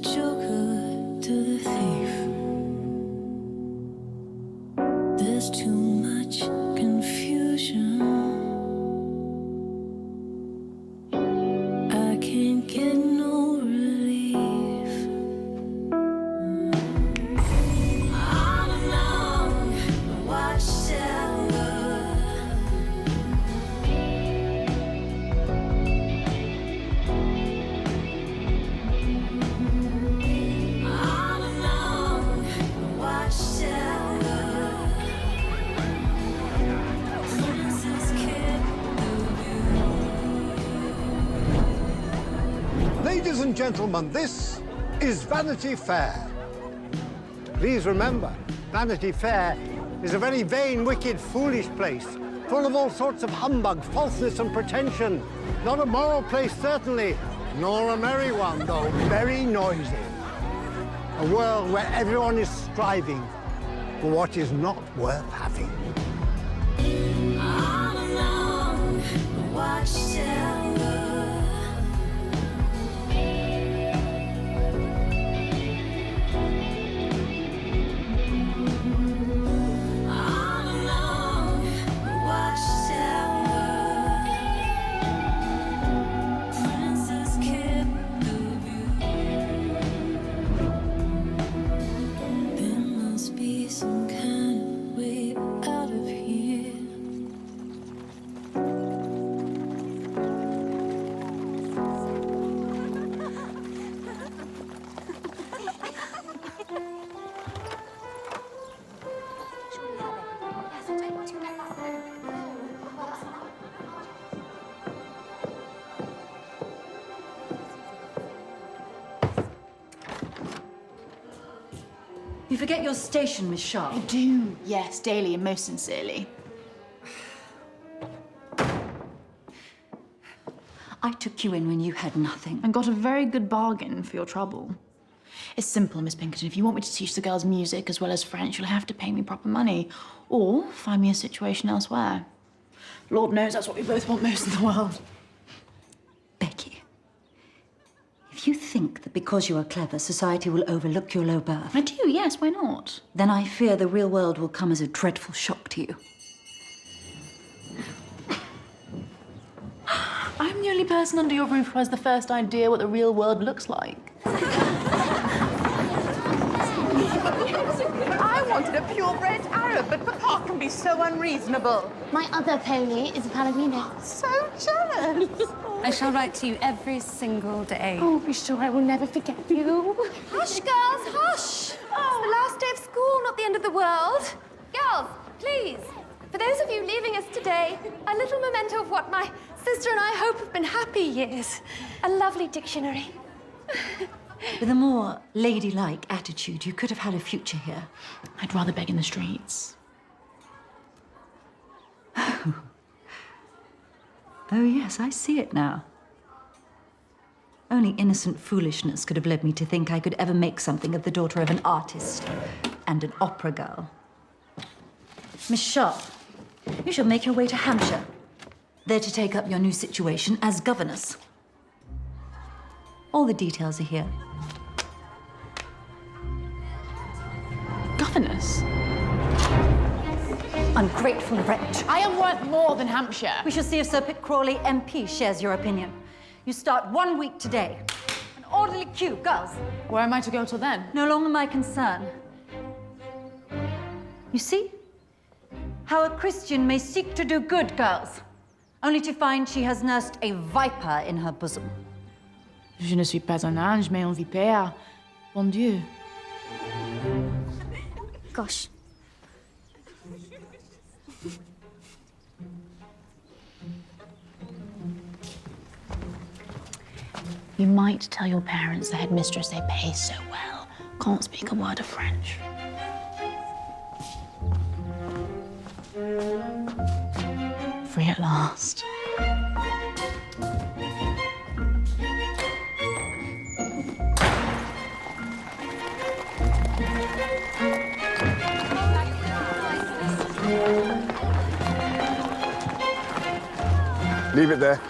joker to the thief. There's too much confusion. I can't get no relief. All along the watchtower, all along the watchtower, Princess kept the view. Ladies and gentlemen, this is Vanity Fair. Please remember, Vanity Fair is a very vain, wicked, foolish place, full of all sorts of humbug, falseness, and pretension. Not a moral place, certainly, nor a merry one, though very noisy. A world where everyone is striving for what is not worth having. All along the watchtower, all along the watchtower, Princess kept the view. There must be some kind of way out of here. You forget your station, Miss Sharp. I do, yes, daily and most sincerely. I took you in when you had nothing. And got a very good bargain for your trouble. It's simple, Miss Pinkerton. If you want me to teach the girls music as well as French, you'll have to pay me proper money. Or find me a situation elsewhere. Lord knows that's what we both want most in the world. Becky, if you think that because you are clever, society will overlook your low birth, I do, yes, why not? then I fear the real world will come as a dreadful shock to you. I'm the only person under your roof who has the first idea what the real world looks like. I wanted a purebred Arab, but Papa can be so unreasonable. My other pony is a Palomino. So jealous. I shall write to you every single day. Oh, be sure I will never forget you. Hush, girls, hush! It's the last day of school, not the end of the world. Girls, please, for those of you leaving us today, a little memento of what my sister and I hope have been happy years. A lovely dictionary. With a more ladylike attitude, you could have had a future here. I'd rather beg in the streets. Oh, yes, I see it now. Only innocent foolishness could have led me to think I could ever make something of the daughter of an artist and an opera girl. Miss Sharp, you shall make your way to Hampshire, there to take up your new situation as governess. All the details are here. Governess? Ungrateful wretch. I am worth more than Hampshire. We shall see if Sir Pitt Crawley, MP, shares your opinion. You start 1 week today. An orderly queue, girls. Where am I to go till then? No longer my concern. You see? How a Christian may seek to do good, girls, only to find she has nursed a viper in her bosom. Je ne suis pas un ange, mais un vipère. Bon Dieu. Gosh. You might tell your parents the headmistress they pay so well can't speak a word of French. Free at last. Leave it there.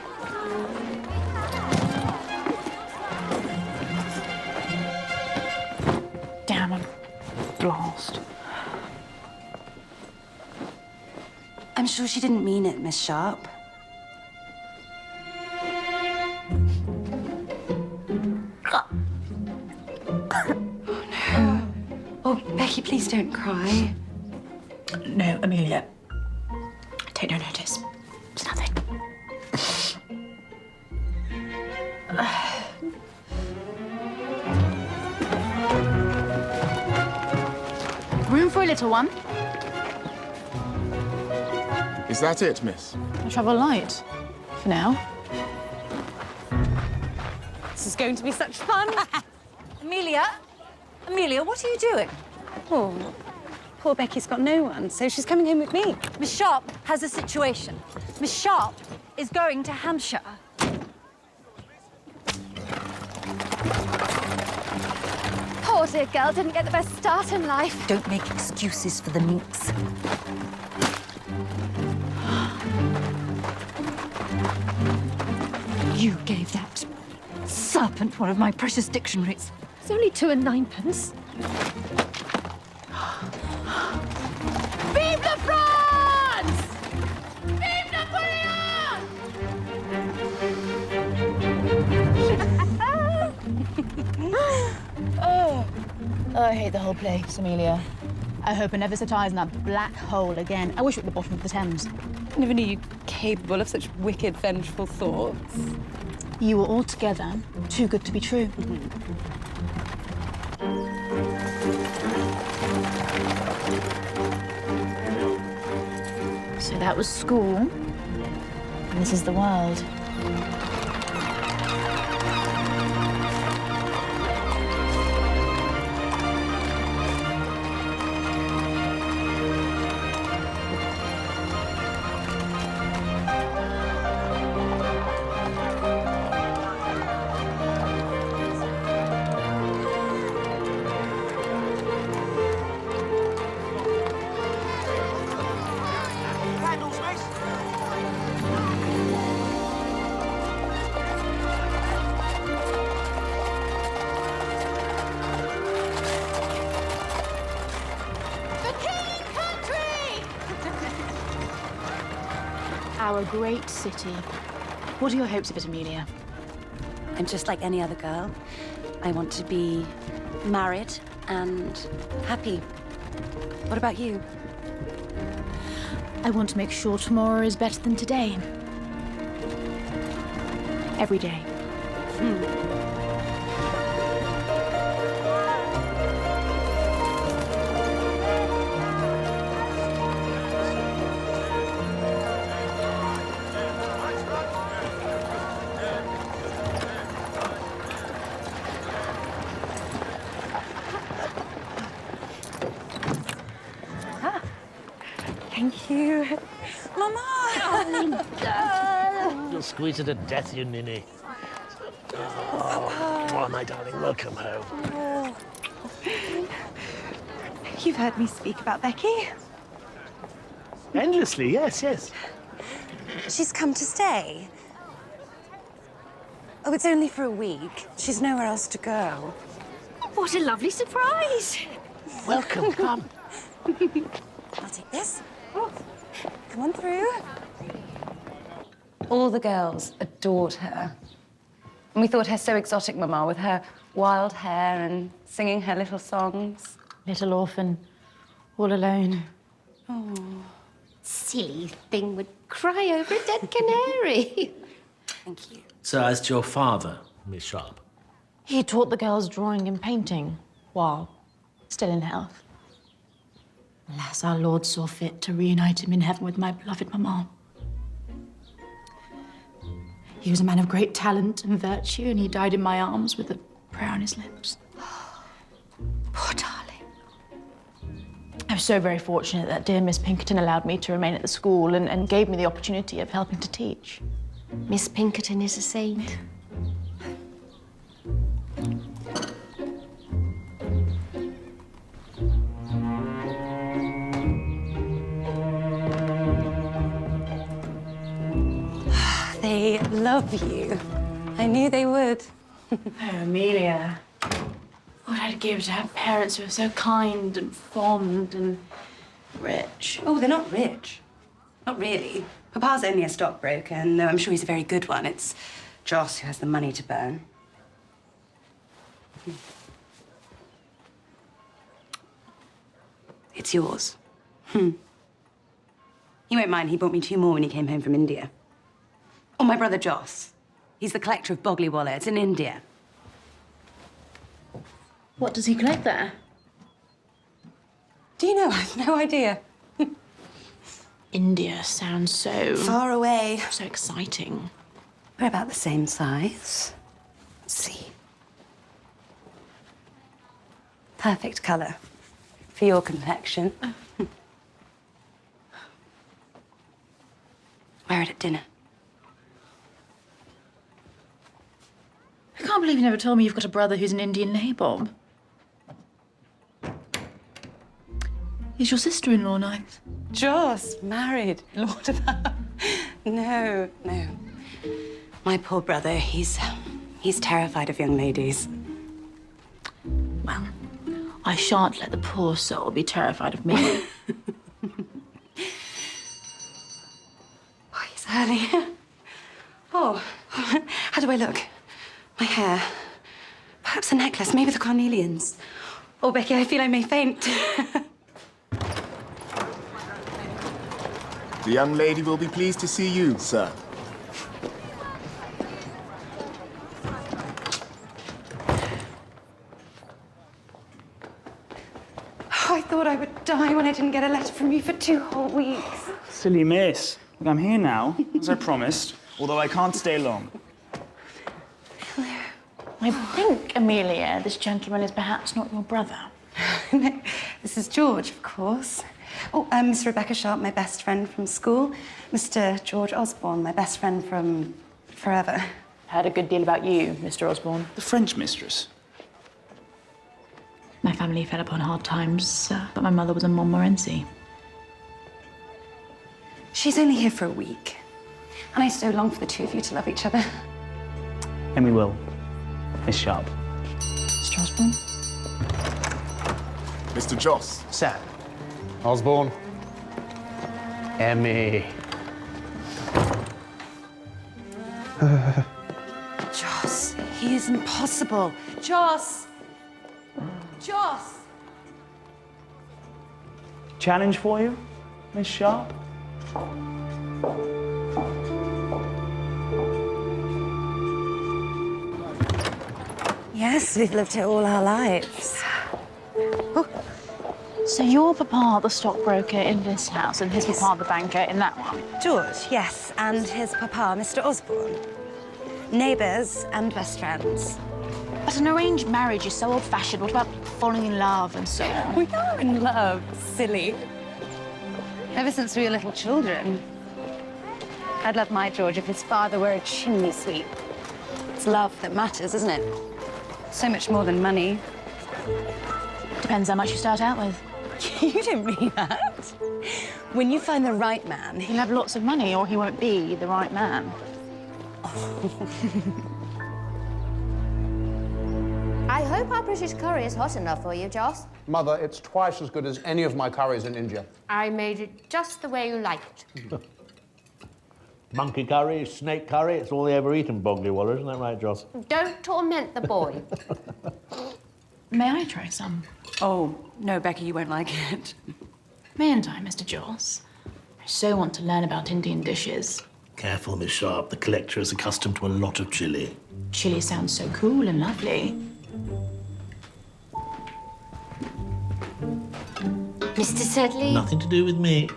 sure she didn't mean it, Miss Sharp. Oh, Becky, please don't cry. No, Amelia. Take no notice. It's nothing. Room for a little one. Is that it, miss? I'll travel light. For now. This is going to be such fun. Amelia? Amelia, what are you doing? Oh, poor Becky's got no one, so she's coming home with me. Miss Sharp has a situation. Miss Sharp is going to Hampshire. Poor dear girl didn't get the best start in life. Don't make excuses for the minx. You gave that serpent one of my precious dictionaries. It's only 2 and 9pence. Vive la France! Vive Napoleon! Oh, I hate the whole place, Amelia. I hope I never set eyes on that black hole again. I wish it were at the bottom of the Thames. I never knew you capable of such wicked, vengeful thoughts. You were altogether too good to be true. So that was school, and this is the world. Our great city. What are your hopes of it, Amelia? I'm just like any other girl. I want to be married and happy. What about you? I want to make sure tomorrow is better than today. Every day. Thank you. Mama! You'll squeeze her to death, you ninny. Oh, come on, my darling, welcome home. You've heard me speak about Becky. Endlessly, yes, yes. She's come to stay. Oh, it's only for a week. She's nowhere else to go. What a lovely surprise. Welcome, come. I'll take this. Come on through. All the girls adored her. And we thought her so exotic, Mama, with her wild hair and singing her little songs. Little orphan, all alone. Silly thing would cry over a dead canary. Thank you. So, as to your father, Miss Sharp? He taught the girls drawing and painting while still in health. Alas, our Lord saw fit to reunite him in heaven with my beloved Mamma. He was a man of great talent and virtue, and he died in my arms with a prayer on his lips. Poor darling. I was so very fortunate that dear Miss Pinkerton allowed me to remain at the school and gave me the opportunity of helping to teach. Miss Pinkerton is a saint. They love you. I knew they would. Oh, Amelia. What I'd give to have parents who are so kind and fond and rich. Oh, they're not rich. Not really. Papa's only a stockbroker, and though I'm sure he's a very good one, it's Joss who has the money to burn. It's yours. You won't mind, he bought me 2 more when he came home from India. Oh, my brother Joss. He's the collector of Bogley wallets in India. What does he collect there? Do you know? I've no idea. India sounds so... Far away. so exciting. We're about the same size. Let's see. Perfect colour for your complexion. Wear it at dinner. I can't believe you never told me you've got a brother who's an Indian nabob. Is your sister-in-law nice? Joss, married, Lord of No, no. My poor brother, he's terrified of young ladies. Well, I shan't let the poor soul be terrified of me. Oh, he's early. Oh, how do I look? My hair. Perhaps a necklace, maybe the carnelians. Oh, Becky, I feel I may faint. The young lady will be pleased to see you, sir. Oh, I thought I would die when I didn't get a letter from you for 2 whole weeks. Silly miss. Look, I'm here now, as I promised, although I can't stay long. I think, Amelia, this gentleman is perhaps not your brother. No, this is George, of course. Oh, Miss Rebecca Sharp, my best friend from school. Mr. George Osborne, my best friend from forever. Heard a good deal about you, Mr. Osborne. The French mistress. My family fell upon hard times, but my mother was a Montmorency. She's only here for a week. And I so long for the 2 of you to love each other. And we will. Miss Sharp. Mr. Osborne? Mr. Joss. Sir. Osborne. Emmy. Joss, he is impossible. Joss! Joss! Challenge for you, Miss Sharp? Yes, we've lived here all our lives. So your papa, the stockbroker in this house, and his papa, the banker in that one? George, yes, and his papa, Mr. Osborne. Neighbours and best friends. But an arranged marriage is so old-fashioned. What about falling in love and so on? We are in love, silly. Ever since we were little children. I'd love my George if his father were a chimney sweep. It's love that matters, isn't it? So much more than money. Depends how much you start out with. You don't mean that. When you find the right man, He'll have lots of money or he won't be the right man. I hope our British curry is hot enough for you, Joss. Mother, it's twice as good as any of my curries in India. I made it just the way you like it. Monkey curry, snake curry, it's all they ever eat in Bogley Waller, isn't that right, Joss? Don't torment the boy. May I try some? Oh, no, Becky, you won't like it. Mayn't I, Mr. Joss? I so want to learn about Indian dishes. Careful, Miss Sharp. The collector is accustomed to a lot of chili. Chili sounds so cool and lovely. Mr. Sedley? Nothing to do with me.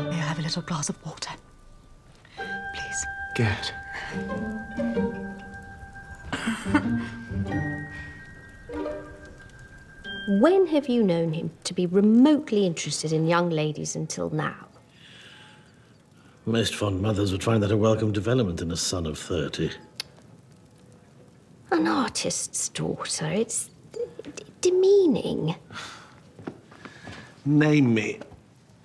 May I have a little glass of water? Please. Get. when have you known him to be remotely interested in young ladies until now? Most fond mothers would find that a welcome development in a son of 30. An artist's daughter, it's demeaning. Name me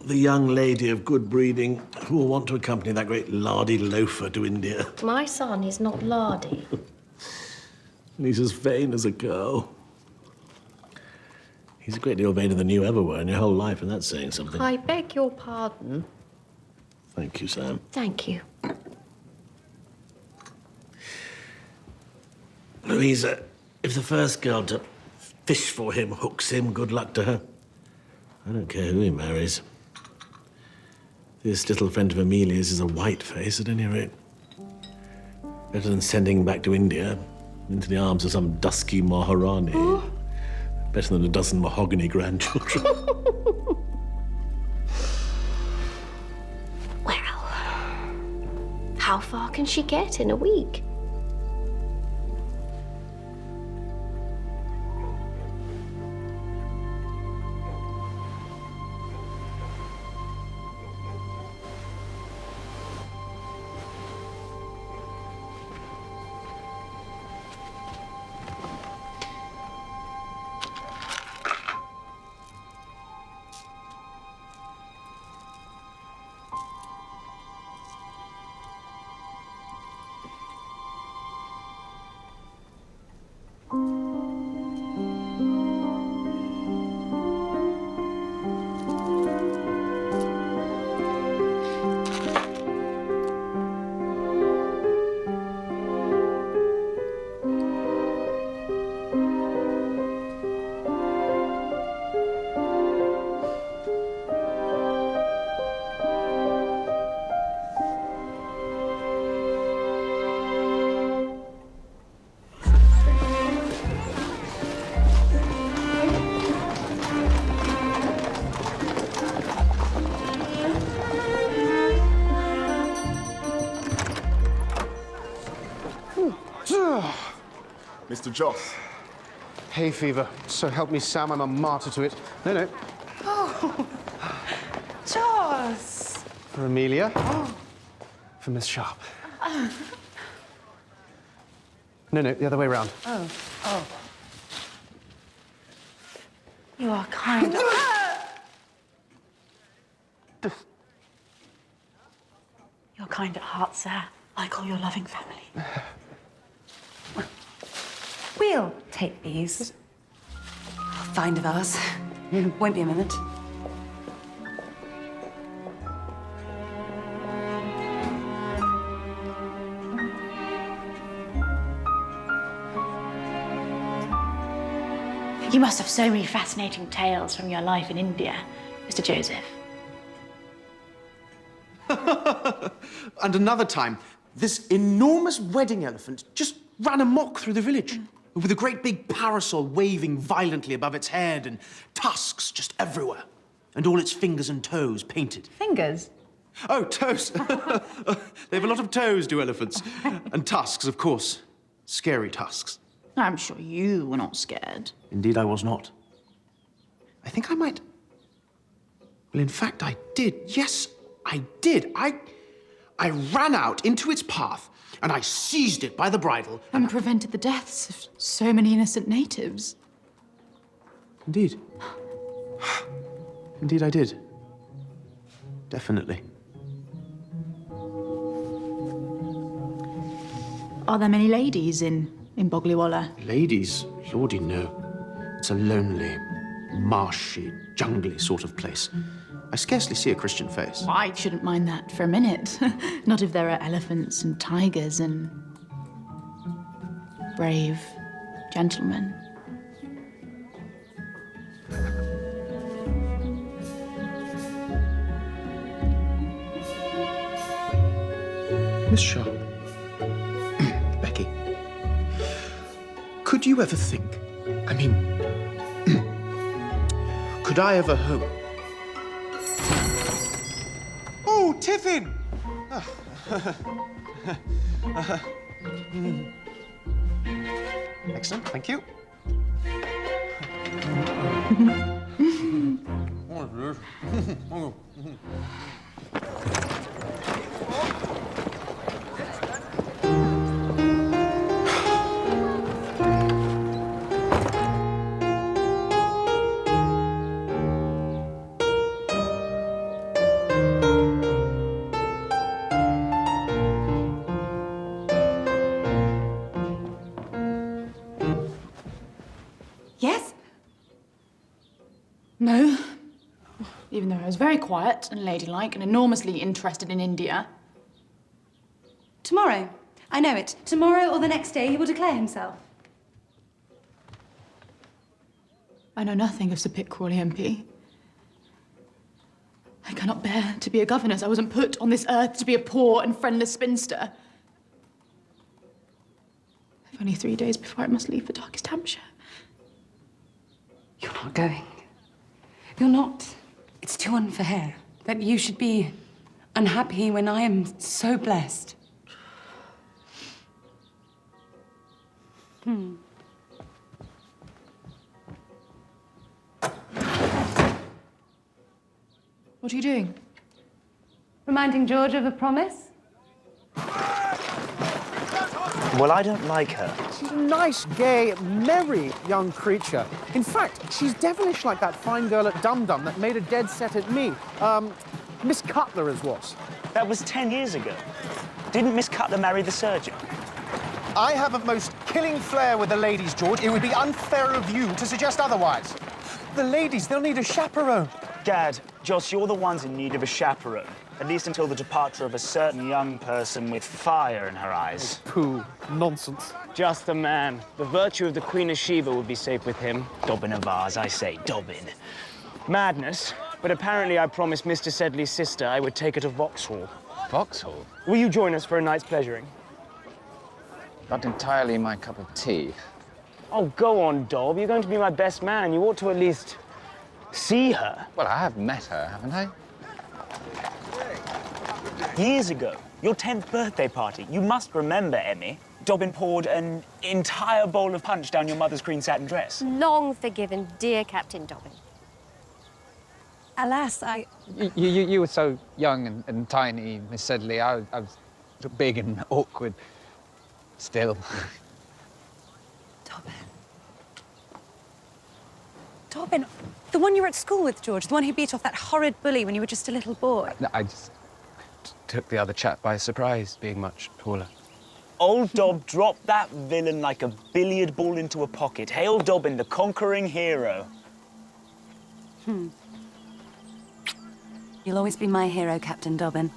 the young lady of good breeding who will want to accompany that great lardy loafer to India. My son is not lardy. He's as vain as a girl. He's a great deal vainer than you ever were in your whole life, and that's saying something. I beg your pardon. Thank you, Sam. Thank you. Louisa, if the first girl to fish for him hooks him, good luck to her. I don't care who he marries. This little friend of Amelia's is a white face, at any rate. Better than sending him back to India, into the arms of some dusky Maharani. Better than a dozen mahogany grandchildren. How far can she get in a week? Mr. Joss. Hay fever. So help me, Sam, I'm a martyr to it. No. Oh, Joss. For Amelia. For Miss Sharp. No, the other way round. Oh. You are kind. You're kind at heart, sir, like all your loving family. We'll take these. Find a vase. Won't be a minute. You must have so many fascinating tales from your life in India, Mr. Joseph. And another time, this enormous wedding elephant just ran amok through the village, with a great big parasol waving violently above its head and tusks just everywhere, and all its fingers and toes painted. Fingers? Oh, toes. They have a lot of toes, do elephants. And tusks, of course. Scary tusks. I'm sure you were not scared. Indeed, I was not. I think I might... Well, in fact, I did. Yes, I did. I ran out into its path, and I seized it by the bridle. And prevented the deaths of so many innocent natives. Indeed. Indeed, I did. Definitely. Are there many ladies in Bogliwala? Ladies? Lordy, no. It's a lonely, marshy, jungly sort of place. I scarcely see a Christian face. I shouldn't mind that for a minute. Not if there are elephants and tigers and brave gentlemen. Miss Sharp. Becky. Could you ever think... I mean... could I ever hope... Oh, Tiffin! Excellent, thank you. Yes? No. Even though I was very quiet and ladylike and enormously interested in India. Tomorrow. I know it. Tomorrow or the next day he will declare himself. I know nothing of Sir Pitt Crawley MP. I cannot bear to be a governess. I wasn't put on this earth to be a poor and friendless spinster. I've only 3 days before I must leave for darkest Hampshire. You're not going. You're not. It's too unfair that you should be unhappy when I am so blessed. What are you doing? Reminding George of a promise? Well, I don't like her. She's a nice, gay, merry young creature. In fact, she's devilish like that fine girl at Dum Dum that made a dead set at me. Miss Cutler as was. That was 10 years ago. Didn't Miss Cutler marry the surgeon? I have a most killing flair with the ladies, George. It would be unfair of you to suggest otherwise. The ladies, they'll need a chaperone. Gad, Joss, you're the ones in need of a chaperone. At least until the departure of a certain young person with fire in her eyes. Pooh, nonsense. Just the man. The virtue of the Queen of Sheba would be safe with him. Dobbin of ours, I say, Dobbin. Madness. But apparently I promised Mr. Sedley's sister I would take her to Vauxhall. Vauxhall? Will you join us for a night's pleasuring? Not entirely my cup of tea. Oh, go on, Dob. You're going to be my best man. You ought to at least see her. Well, I have met her, haven't I? Years ago, your 10th birthday party. You must remember, Emmy. Dobbin poured an entire bowl of punch down your mother's green satin dress. Long forgiven, dear Captain Dobbin. Alas, You were so young and tiny, Miss Sedley. I was big and awkward. Still. Dobbin, the one you were at school with, George, the one who beat off that horrid bully when you were just a little boy. No, I just took the other chap by surprise, being much taller. Old Dob dropped that villain like a billiard ball into a pocket. Hail Dobbin, the conquering hero. You'll always be my hero, Captain Dobbin.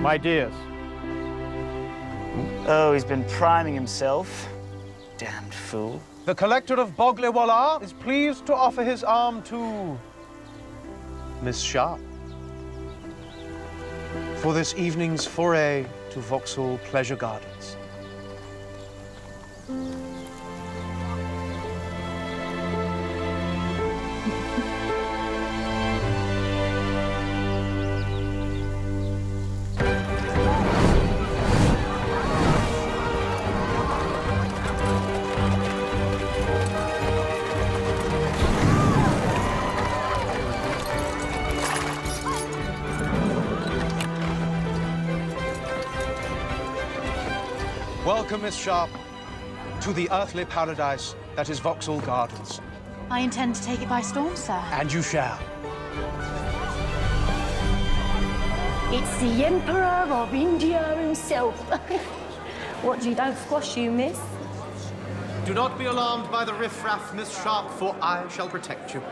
My dears. Oh, he's been priming himself. Damned fool. The collector of Boglewala is pleased to offer his arm to Miss Sharp for this evening's foray to Vauxhall Pleasure Gardens. Welcome, Miss Sharp, to the earthly paradise that is Vauxhall Gardens. I intend to take it by storm, sir. And you shall. It's the Emperor of India himself. What, you don't squash you, miss? Do not be alarmed by the riffraff, Miss Sharp, for I shall protect you.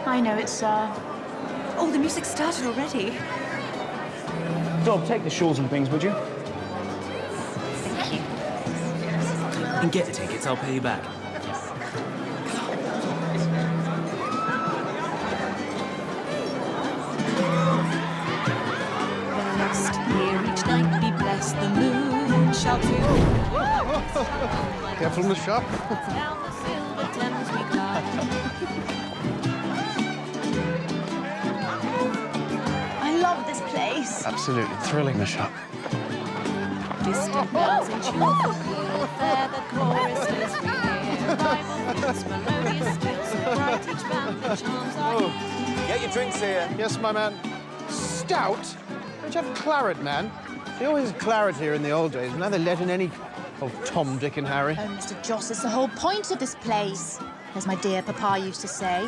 I know it, sir. Oh, the music's started already. Dob, take the shawls and things, would you? And get the tickets, I'll pay you back. Next year, each night be blessed, the moon shall do. Careful, Miss Sharp. Down the silver Thames we glide. Absolutely thrilling, Miss Sharp. Distant bells and tuneful peal, fair the choristers rehear. Rival flutes, melodious stills, so bright each band that charms our ears. Get your drinks here. Yes, my man. Stout? Don't you have claret, man? They always had claret here in the old days, but now they let in any old Tom, Dick and Harry. Oh, Mr. Joss, it's the whole point of this place. As my dear papa used to say,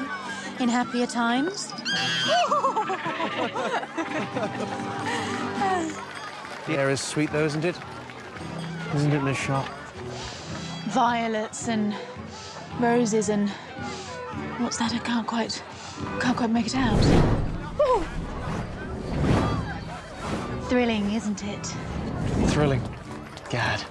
in happier times. The air is sweet, though, isn't it? Isn't it, Miss Sharp? Violets and roses and... What's that? I can't quite make it out. Ooh. Thrilling, isn't it? Thrilling. Gad.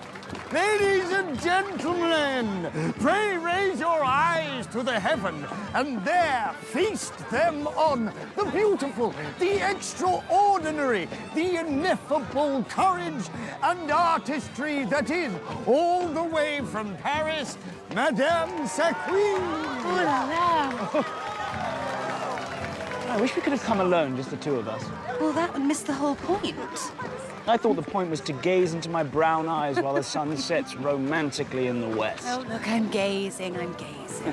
Ladies and gentlemen, pray raise your eyes to the heaven, and there feast them on the beautiful, the extraordinary, the ineffable courage and artistry that is, all the way from Paris, Madame Sacquin. Oh la la. I wish we could have come alone, just the two of us. Well, that would miss the whole point. I thought the point was to gaze into my brown eyes while the sun sets romantically in the west. Oh, look, I'm gazing, I'm gazing.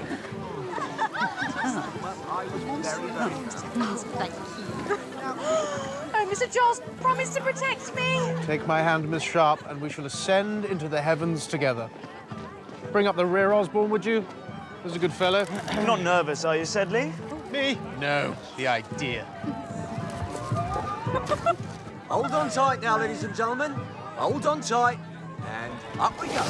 Thank you. Oh, Mr. Joss, promise to protect me. Take my hand, Miss Sharp, and we shall ascend into the heavens together. Bring up the rear, Osborne, would you? There's a good fellow. You're not nervous, are you, Sedley? Me? No, the idea. Hold on tight now, ladies and gentlemen. Hold on tight. And up we go.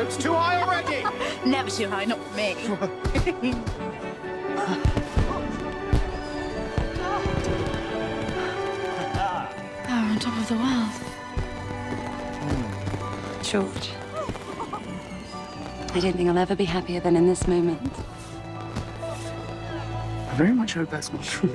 It's too high already. Never too high, not for me. Power on top of the world. George, I don't think I'll ever be happier than in this moment. I very much hope that's not true.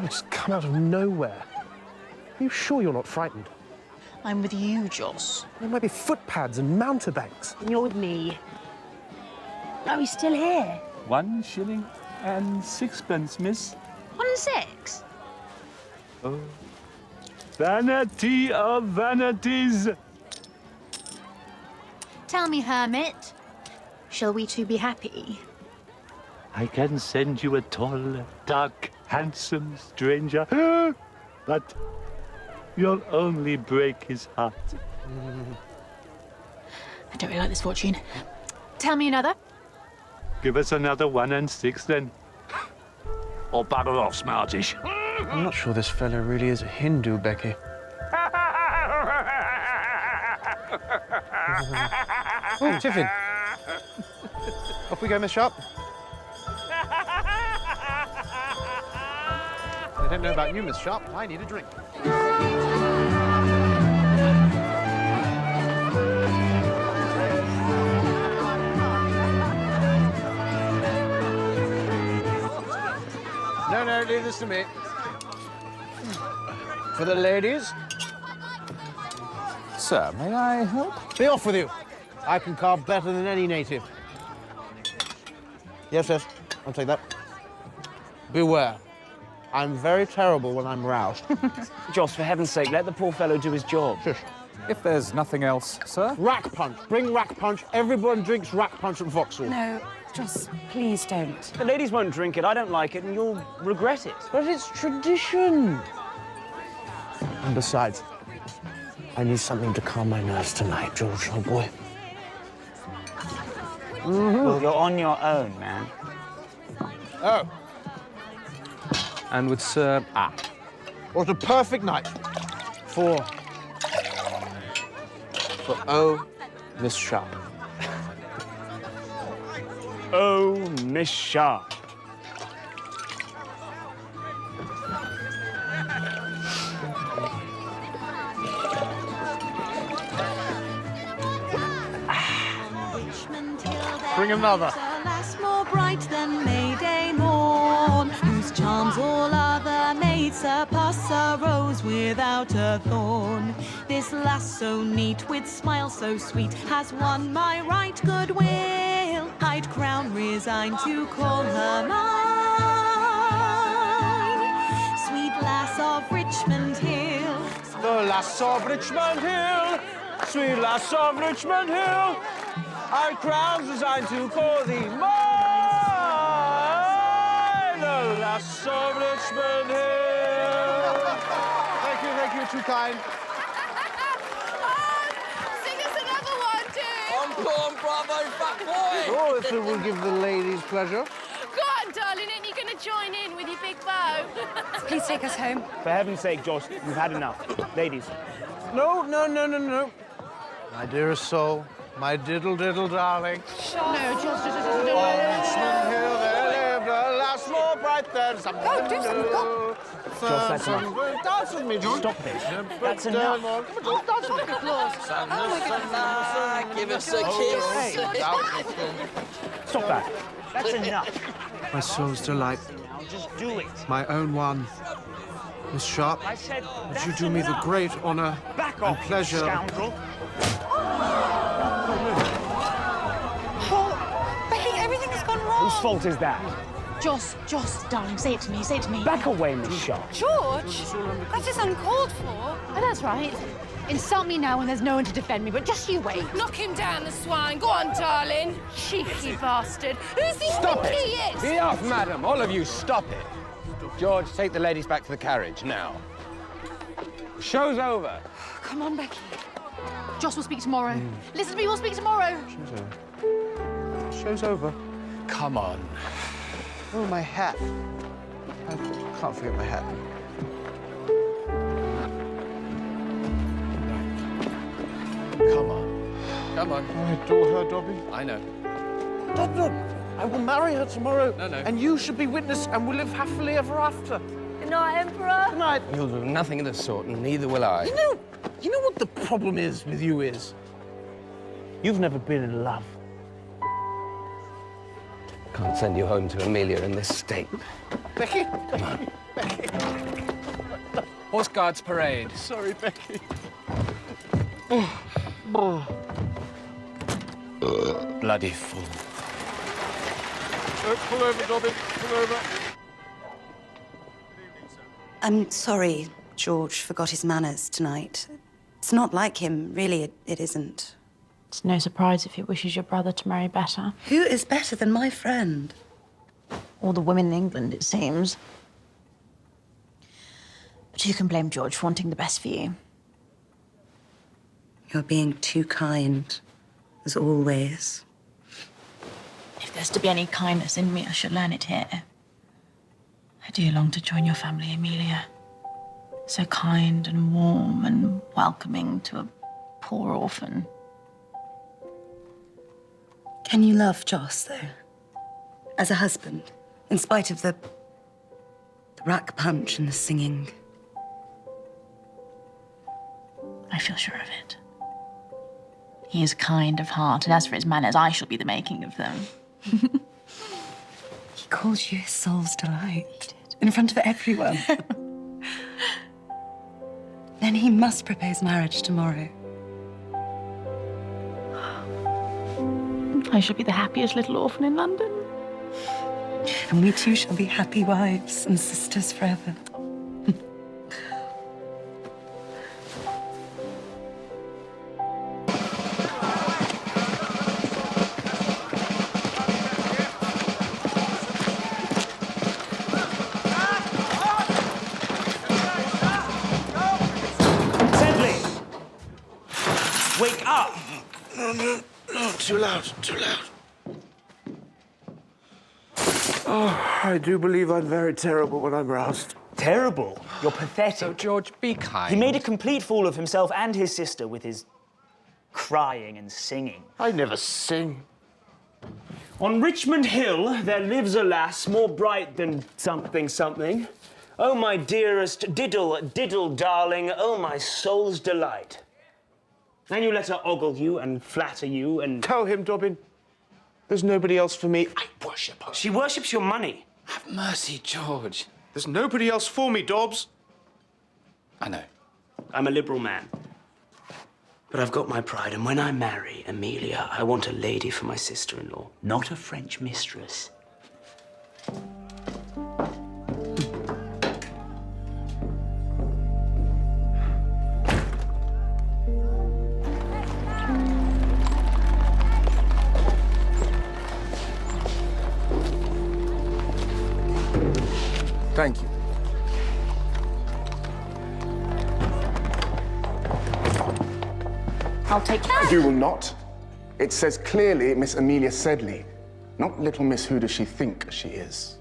It's come out of nowhere. Are you sure you're not frightened? I'm with you, Joss. There might be footpads and mountebanks. And you're with me. Are we still here? 1 shilling and 6pence, miss. 1 and 6? Oh. Vanity of vanities. Tell me, Hermit, shall we two be happy? I can send you a tall, dark, handsome stranger, but you'll only break his heart. I don't really like this fortune. Tell me another. Give us another 1 and 6 then. Or bugger off, Smartish. I'm not sure this fellow really is a Hindu, Becky. Oh, Tiffin. Off we go, Miss Sharp. I don't know about you, Miss Sharp. I need a drink. No, leave this to me. For the ladies. Sir, may I help? Be off with you. I can carve better than any native. Yes, I'll take that. Beware. I'm very terrible when I'm roused. Joss, for heaven's sake, let the poor fellow do his job. Shush. If there's nothing else, sir. Rack punch. Bring rack punch. Everyone drinks rack punch at Vauxhall. No, Joss, please don't. The ladies won't drink it, I don't like it, and you'll regret it. But it's tradition. And besides, I need something to calm my nerves tonight, George, old boy. Well, you're on your own, man. Oh. And with Sir... What a perfect night for oh, Miss Sharp. Oh, Miss Sharp. Bring another. Lass more bright than Mayday morn, whose charms all other maids surpass a rose without a thorn. This lass so neat, with smile so sweet, has won my right goodwill. I'd crown resigned to call her mine. Sweet lass of Richmond Hill. The lass of Richmond Hill, sweet lass of Richmond Hill, our crowns designed to call thee mine. The lass of Richmond Hill. Thank you, too kind. Sing us another one, too. Encore, bravo, fat boy. Oh, if it will give the ladies pleasure. Go on, darling, ain't you going to join in with your big bow? Please take us home. For heaven's sake, Josh, we've had enough. Ladies. No. My dearest soul, my diddle darling. No, just. On Richmond Hill there lived a lass more bright than some. Go, do something, go. Josh, that's enough. Dance with me, George. Stop this. That's enough. Come on, dance with me. Give us a kiss. Stop that. That's enough. My soul's delight, Now just do it. my own one. Miss Sharp, I said, would you that's do me the enough. great honour Back and off, you pleasure? scoundrel. Oh, Becky, everything has gone wrong. Whose fault is that? Joss, darling, say it to me, say it to me. Back away, Miss Sharp. George, that is uncalled for. Oh, that's right. Insult me now when there's no one to defend me, but just you wait. Knock him down, the swine. Go on, darling. Cheeky bastard. Who's he think he is? Be off, madam. All of you, stop it. George, take the ladies back to the carriage, now. Show's over. Come on, Becky. Joss will speak tomorrow. Listen to me, we'll speak tomorrow. Show's over. Come on. Oh, my hat. I can't forget my hat. Come on. Come on. I adore her, Dobby. I know. Dum, I will marry her tomorrow. No. And you should be witness, and we'll live happily ever after. Good night, Emperor. Good night. You'll do nothing of the sort, and neither will I. You know what the problem is with you is? You've never been in love. Can't send you home to Amelia in this state. Becky? Come on. Becky. Horse Guards parade. Sorry, Becky. Bloody fool. Pull over, Dobby. Pull over. I'm sorry George forgot his manners tonight. It's not like him, really, it isn't. It's no surprise if he wishes your brother to marry better. Who is better than my friend? All the women in England, it seems. But who can blame George for wanting the best for you? You're being too kind, as always. If there's to be any kindness in me, I should learn it here. I do long to join your family, Amelia. So kind and warm and welcoming to a poor orphan. Can you love Joss, though? As a husband, in spite of the rack punch and the singing? I feel sure of it. He is kind of heart, and as for his manners, I shall be the making of them. He calls you his soul's delight. In front of everyone. Then he must propose marriage tomorrow. I shall be the happiest little orphan in London. And we two shall be happy wives and sisters forever. Wake up! No, too loud. Oh, I do believe I'm very terrible when I'm roused. Terrible. You're pathetic. So, George, be kind. He made a complete fool of himself and his sister with his crying and singing. I never sing. On Richmond Hill there lives a lass more bright than something something. Oh, my dearest diddle, diddle, darling, oh, my soul's delight. And you let her ogle you and flatter you and... Tell him, Dobbin. There's nobody else for me. I worship her. She worships your money. Have mercy, George. There's nobody else for me, Dobbs. I know. I'm a liberal man. But I've got my pride, and when I marry Amelia, I want a lady for my sister-in-law, not a French mistress. Thank you. I'll take that. You will not. It says clearly Miss Amelia Sedley, not little Miss Who Does She Think She Is.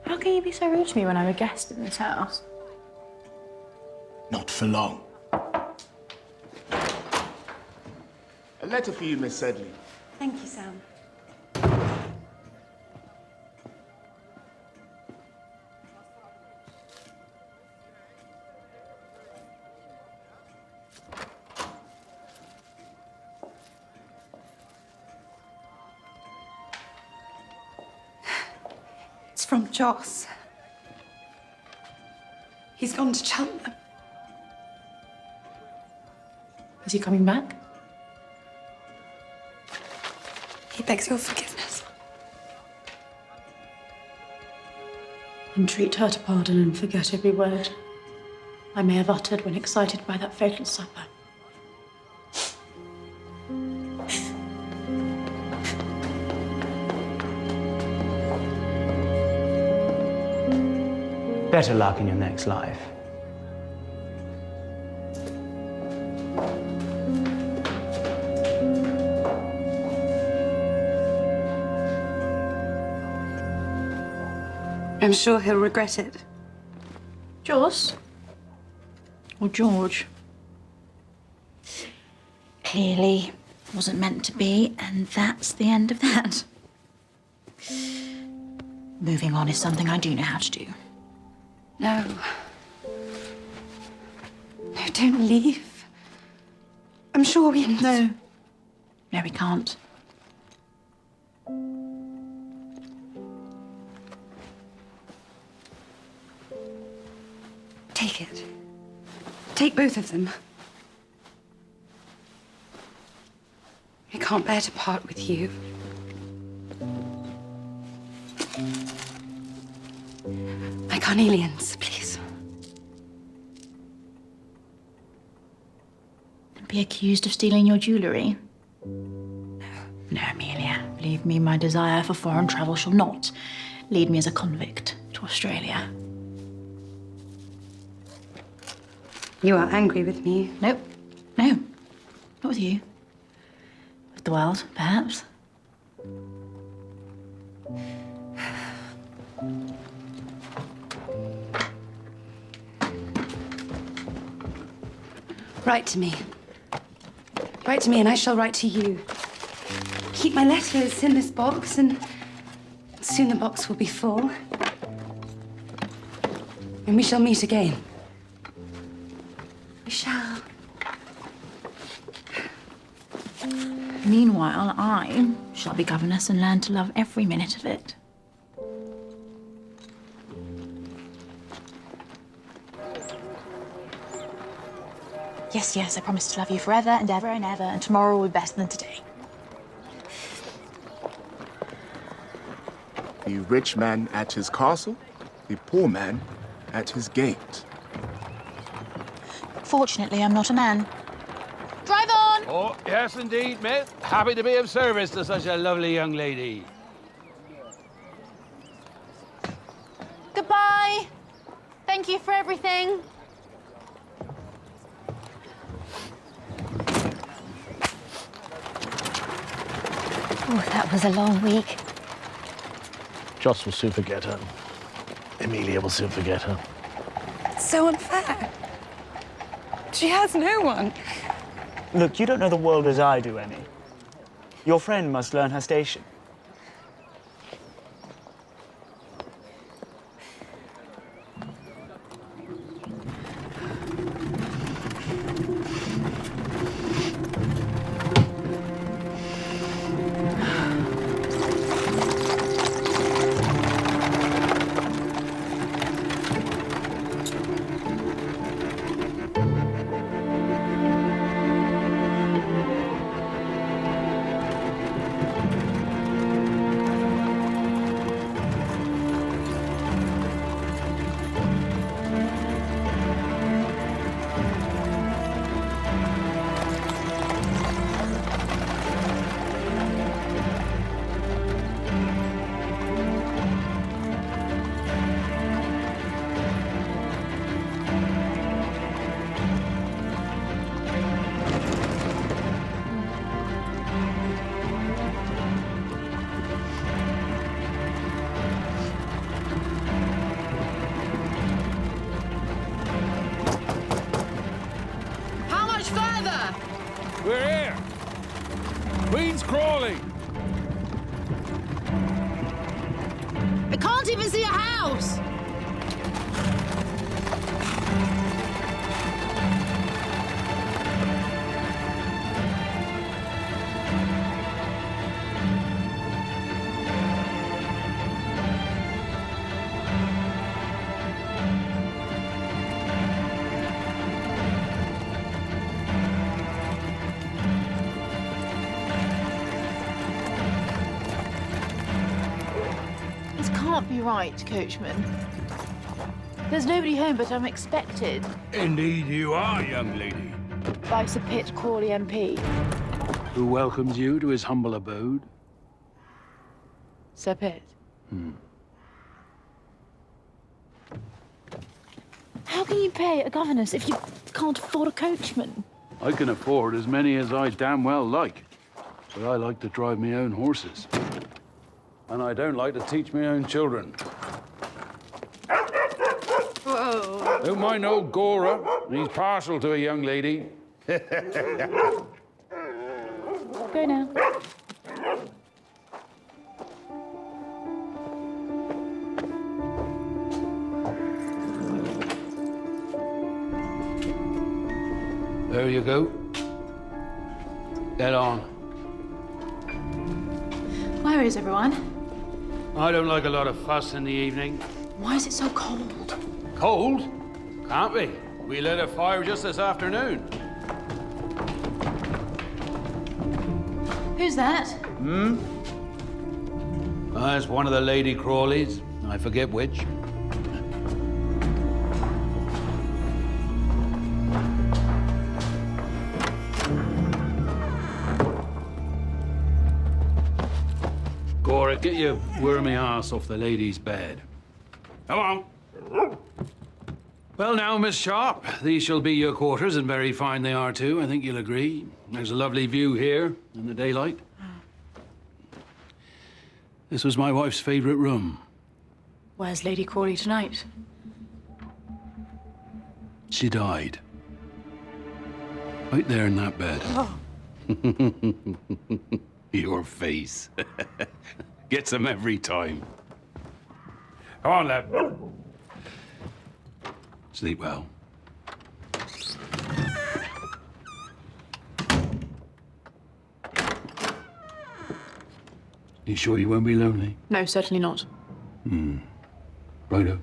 How can you be so rude to me when I'm a guest in this house? Not for long. A letter for you, Miss Sedley. Thank you, Sam. It's from Joss. He's gone to Cheltenham. Is he coming back? He begs your forgiveness. Entreat her to pardon and forget every word I may have uttered when excited by that fatal supper. Better luck in your next life. I'm sure he'll regret it. Joss? Or George? Clearly wasn't meant to be, and that's the end of that. Moving on is something I do know how to do. No. No, don't leave. I'm sure we... No. No, we can't. Take it. Take both of them. I can't bear to part with you. My carnelians, please. Be accused of stealing your jewellery? No, Amelia. Believe me, my desire for foreign travel shall not lead me as a convict to Australia. You are angry with me? Nope. No. Not with you. With the world, perhaps. Write to me. Write to me and I shall write to you. Keep my letters in this box and soon the box will be full. And we shall meet again. We shall. Meanwhile, I shall be governess and learn to love every minute of it. Yes, yes, I promise to love you forever and ever and ever, and tomorrow will be better than today. The rich man at his castle, the poor man at his gate. Fortunately, I'm not a man. Drive on! Oh, yes, indeed, miss. Happy to be of service to such a lovely young lady. Goodbye. Thank you for everything. Oh, that was a long week. Joss will soon forget her. Amelia will soon forget her. It's so unfair. She has no one. Look, you don't know the world as I do, Emmy. Your friend must learn her station. How much further? We're here. Queen's Crawley. I can't even see a house. This can't be right, coachman. There's nobody home, but I'm expected Indeed you are, young lady. by Sir Pitt Crawley MP. Who welcomes you to his humble abode? Sir Pitt. How can you pay a governess if you can't afford a coachman? I can afford as many as I damn well like. But I like to drive my own horses. And I don't like to teach my own children. Whoa. Don't mind old Gora. He's partial to a young lady. Go now. There you go. Get on. Where is everyone? I don't like a lot of fuss in the evening. Why is it so cold? Cold? Can't be. We lit a fire just this afternoon. Who's that? That's one of the Lady Crawleys. I forget which. Gora, get your wormy ass off the lady's bed. Come on. Well now, Miss Sharp, these shall be your quarters, and very fine they are too, I think you'll agree. There's a lovely view here in the daylight. This was my wife's favorite room. Where's Lady Crawley tonight? She died. Right there in that bed. Oh. Your face. Gets them every time. Come on, lad. Sleep well. You sure you won't be lonely? No, certainly not. Righto.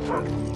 Huh?